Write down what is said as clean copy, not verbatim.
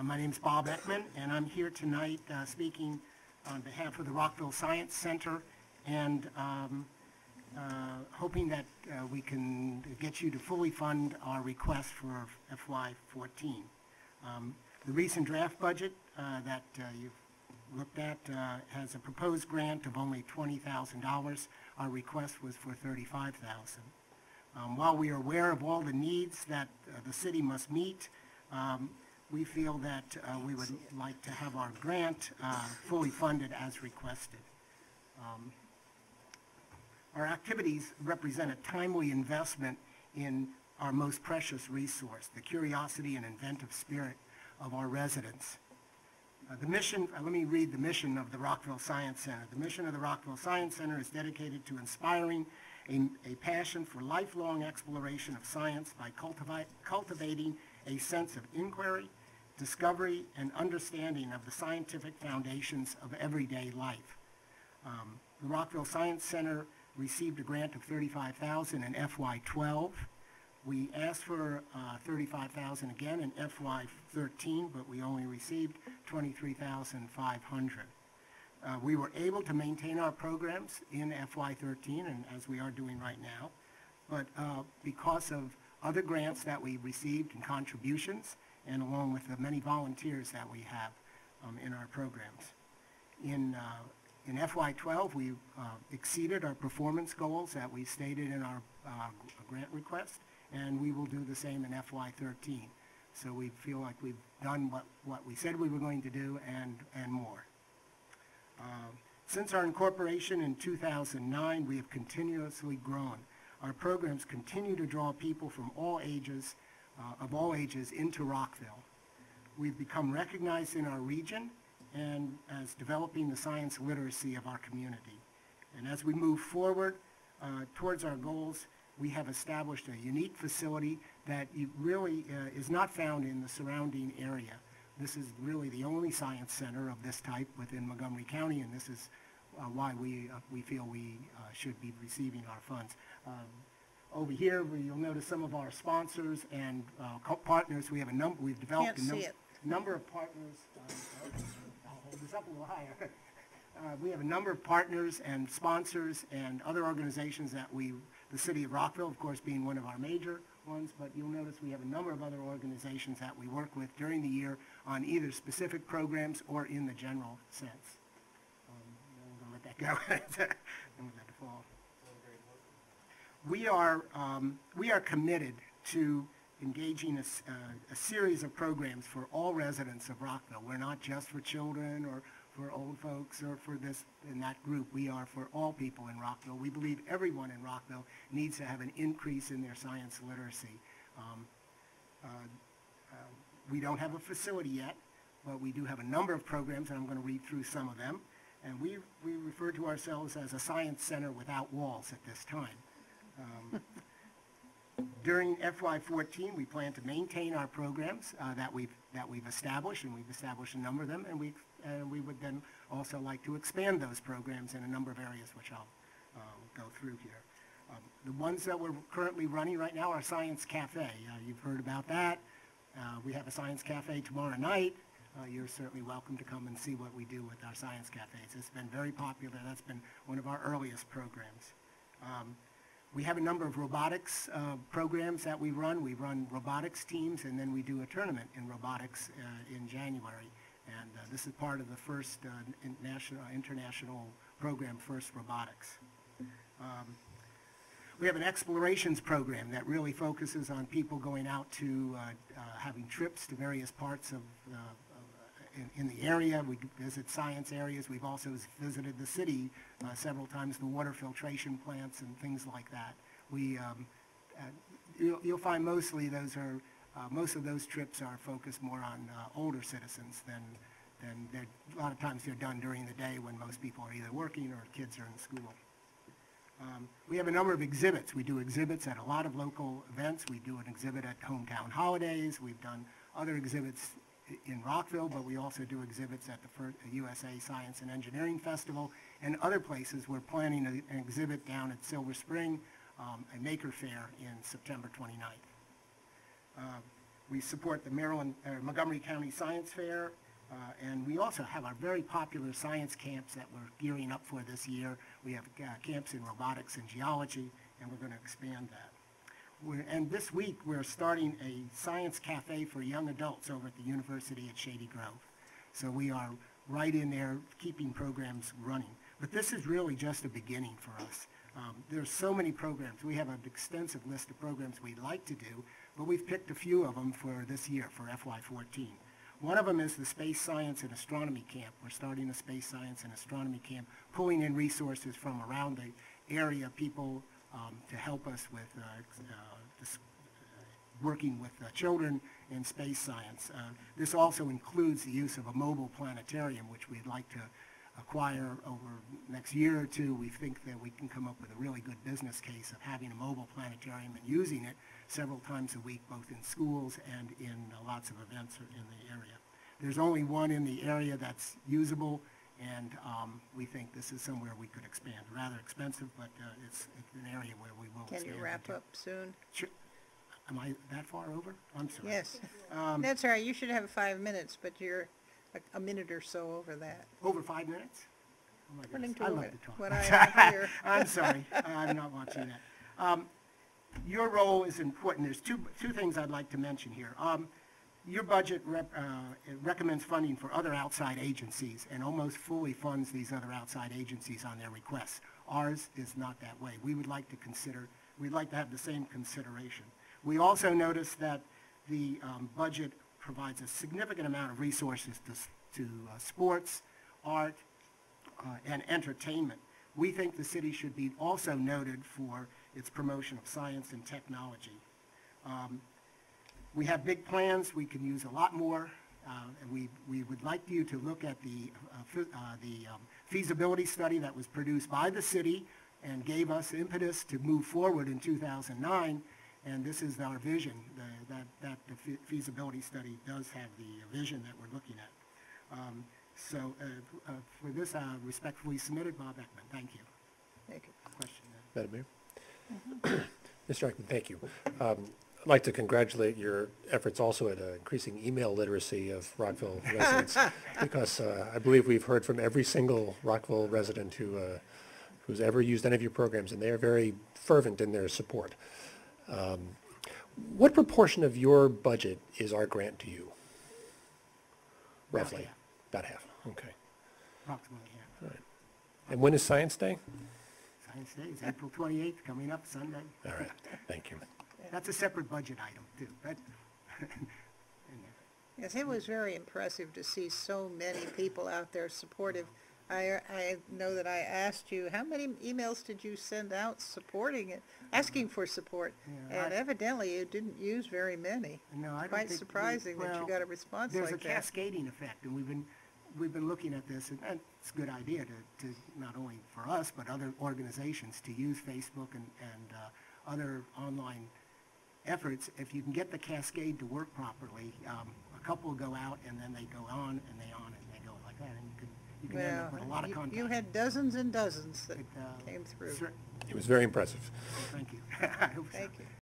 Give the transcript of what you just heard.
My name is Bob Ekman, and I'm here tonight speaking on behalf of the Rockville Science Center and hoping that we can get you to fully fund our request for FY14. The recent draft budget that you've looked at has a proposed grant of only $20,000. Our request was for $35,000. While we are aware of all the needs that the city must meet, we feel that we would like to have our grant fully funded as requested. Our activities represent a timely investment in our most precious resource, the curiosity and inventive spirit of our residents. The mission, let me read the mission of the Rockville Science Center. The mission of the Rockville Science Center is dedicated to inspiring a passion for lifelong exploration of science by cultivating a sense of inquiry, discovery, and understanding of the scientific foundations of everyday life. The Rockville Science Center received a grant of $35,000 in FY12. We asked for $35,000 again in FY13, but we only received $23,500. We were able to maintain our programs in FY13, and as we are doing right now, but because of other grants that we received and contributions, and along with the many volunteers that we have in our programs. In FY12, we exceeded our performance goals that we stated in our grant request, and we will do the same in FY13. So we feel like we've done what we said we were going to do and more. Since our incorporation in 2009, we have continuously grown. Our programs continue to draw people from all ages, of all ages into Rockville. We've become recognized in our region and as developing the science literacy of our community. And as we move forward towards our goals, we have established a unique facility that really is not found in the surrounding area. This is really the only science center of this type within Montgomery County, and this is why we feel we should be receiving our funds. Over here, you'll notice some of our sponsors and partners. We have we've developed a number of partners. I'll hold this up a little higher. We have a number of partners and sponsors and other organizations that the city of Rockville, of course, being one of our major ones, but you'll notice we have a number of other organizations that we work with during the year on either specific programs or in the general sense. I'm going to let that go. I'm going to let it fall. We are committed to engaging a series of programs for all residents of Rockville. We're not just for children or for old folks or for this and that group. We are for all people in Rockville. We believe everyone in Rockville needs to have an increase in their science literacy. We don't have a facility yet, but we do have a number of programs, and I'm going to read through some of them. And we refer to ourselves as a science center without walls at this time. During FY14, we plan to maintain our programs that we've established, and we've established a number of them, and we would then also like to expand those programs in a number of areas, which I'll go through here. The ones that we're currently running right now are Science Cafe. You've heard about that. We have a Science Cafe tomorrow night. You're certainly welcome to come and see what we do with our Science Cafes. It's been very popular. That's been one of our earliest programs. We have a number of robotics programs that we run. We run robotics teams, and then we do a tournament in robotics in January. And this is part of the first international program, First Robotics. We have an explorations program that really focuses on people going out to having trips to various parts of in the area. We visit science areas. We've also visited the city several times, the water filtration plants and things like that. You'll find mostly most of those trips are focused more on older citizens than a lot of times they're done during the day when most people are either working or kids are in school. We have a number of exhibits. We do exhibits at a lot of local events. We do an exhibit at Hometown Holidays. We've done other exhibits in Rockville, but we also do exhibits at the USA Science and Engineering Festival and other places. We're planning an exhibit down at Silver Spring, a maker fair in September 29th. We support the Montgomery County Science Fair, and we also have our very popular science camps that we're gearing up for this year. We have camps in robotics and geology, and we're going to expand that. And this week, we're starting a science cafe for young adults over at the University at Shady Grove. So we are right in there keeping programs running. But this is really just a beginning for us. There's so many programs. We have an extensive list of programs we'd like to do, but we've picked a few of them for this year, for FY14. One of them is the Space Science and Astronomy Camp. We're starting a Space Science and Astronomy Camp, pulling in resources from around the area, people to help us with working with children in space science. This also includes the use of a mobile planetarium, which we'd like to acquire over next year or two. We think that we can come up with a really good business case of having a mobile planetarium and using it several times a week, both in schools and in lots of events in the area. There's only one in the area that's usable, and we think this is somewhere we could expand. Rather expensive, but it's an area where we will expand. Can you wrap up soon? Sure. Am I that far over? I'm sorry. Yes. That's all right. You should have 5 minutes, but you're a minute or so over that. Over 5 minutes? Oh my goodness. I love to talk. What I have here. I'm sorry. I'm not watching that. Your role is important. There's two things I'd like to mention here. Your budget recommends funding for other outside agencies and almost fully funds these other outside agencies on their requests. Ours is not that way. We'd like to have the same consideration. We also notice that the budget provides a significant amount of resources to sports, art, and entertainment. We think the city should be also noted for its promotion of science and technology. We have big plans. We can use a lot more, and we would like you to look at the feasibility study that was produced by the city and gave us impetus to move forward in 2009, and this is our vision, that the feasibility study does have the vision that we're looking at. For this, respectfully submitted, Bob Ekman. Thank you. Thank you. Question? Madam Mayor? Mr. Ekman, thank you. I'd like to congratulate your efforts also at increasing email literacy of Rockville residents, because I believe we've heard from every single Rockville resident who's ever used any of your programs, and they are very fervent in their support. What proportion of your budget is our grant to you? Roughly? About half. Okay. Approximately, yeah. All right. And when is Science Day? Science Day is April 28th, coming up Sunday. All right. Thank you. That's a separate budget item, too. But Yes, it was very impressive to see so many people out there supportive. I know that I asked you, how many emails did you send out supporting it, asking for support? Yeah, and evidently you didn't use very many. No, I don't Quite think surprising that you got a response like that. There's a cascading effect, and we've been looking at this, and it's a good idea to not only for us, but other organizations to use Facebook and other online efforts. If you can get the cascade to work properly, a couple will go out, and then they go on, and they go like that, and you can end up with a lot of contact. You had dozens and dozens that came through. It was very impressive. Thank you. Thank you.